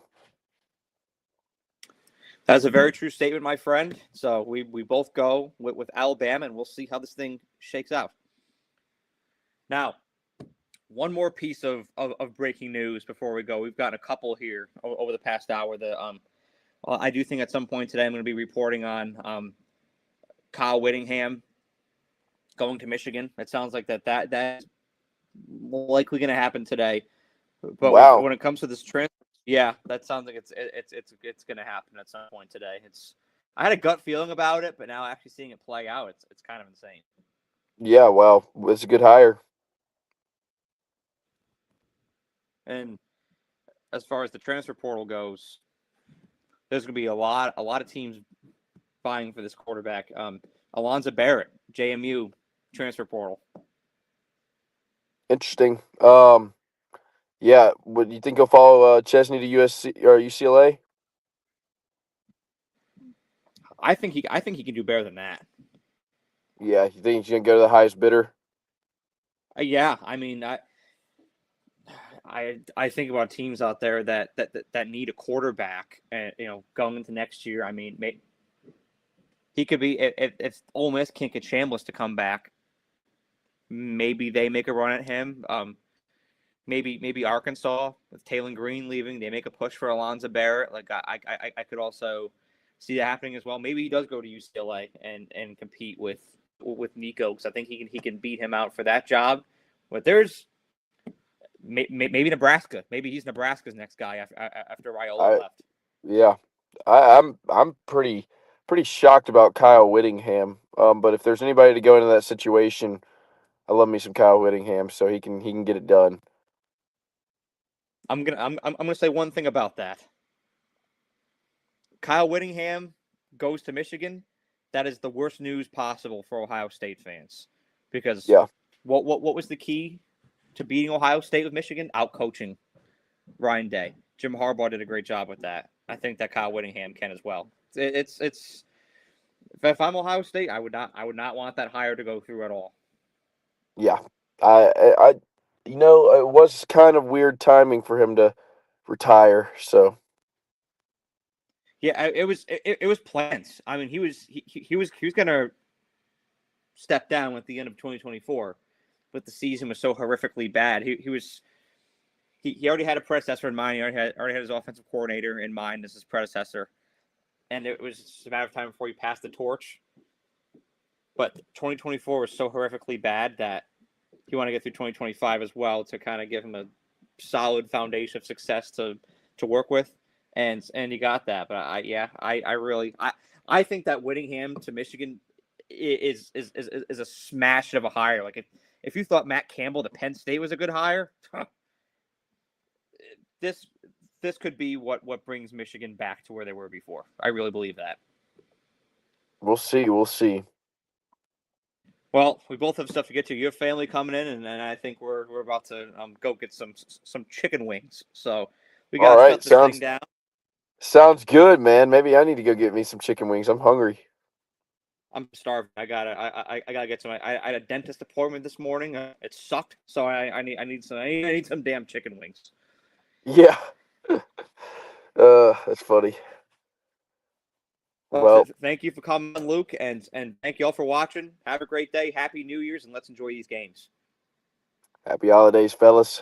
That's a very true statement, my friend. So we both go with Alabama, and we'll see how this thing shakes out. Now, one more piece of breaking news before we go. We've gotten a couple here over the past hour. Well, I do think at some point today I'm going to be reporting on Kyle Whittingham going to Michigan. It sounds like that's likely going to happen today. But wow, when it comes to this transfer, yeah, that sounds like it's going to happen at some point today. I had a gut feeling about it, but now actually seeing it play out, it's kind of insane. yeah, well, it's a good hire. And as far as the transfer portal goes, there's going to be a lot of teams vying for this quarterback. Alonzo Barrett, JMU transfer portal. Interesting. Yeah, would you think he'll follow Chesney to USC or UCLA? I think he can do better than that. Yeah, you think he's gonna go to the highest bidder? Yeah, I mean, I think about teams out there that need a quarterback, and going into next year. I mean, he could be if Ole Miss can't get Chambliss to come back, maybe they make a run at him. Maybe Arkansas with Taylor Green leaving, they make a push for Alonzo Barrett. Like I could also see that happening as well. Maybe he does go to UCLA and compete with Nico, because I think he can beat him out for that job. But there's maybe Nebraska. Maybe he's Nebraska's next guy after Raiola I left. Yeah, I'm pretty shocked about Kyle Whittingham. But if there's anybody to go into that situation, I love me some Kyle Whittingham, so he can get it done. I'm gonna say one thing about that. Kyle Whittingham goes to Michigan. That is the worst news possible for Ohio State fans, because Yeah, what was the key to beating Ohio State with Michigan? Out coaching Ryan Day. Jim Harbaugh did a great job with that. I think that Kyle Whittingham can as well. It's if I'm Ohio State, I would not want that hire to go through at all. yeah. It was kind of weird timing for him to retire. So Yeah, it was plans. I mean, he was gonna step down at the end of 2024, but the season was so horrifically bad. He already had a predecessor in mind. He already had his offensive coordinator in mind as his predecessor, and it was just a matter of time before he passed the torch. But 2024 was so horrifically bad that he wanted to get through 2025 as well to kind of give him a solid foundation of success to work with, and he got that. But I think that Whittingham to Michigan is a smash of a hire. Like if you thought Matt Campbell to Penn State was a good hire, this could be what brings Michigan back to where they were before. I really believe that. we'll see. We'll see. Well, we both have stuff to get to. You have family coming in, and I think we're about to go get some chicken wings. So we All got to right, shut this thing down. sounds good, man. Maybe I need to go get me some chicken wings. I'm hungry. I'm starving. I gotta get some. I had a dentist appointment this morning. It sucked, so I need some damn chicken wings. Yeah. That's funny. Well, Well, thank you for coming on, Luke, and thank you all for watching. Have a great day. Happy New Year's, and let's enjoy these games. happy holidays, fellas.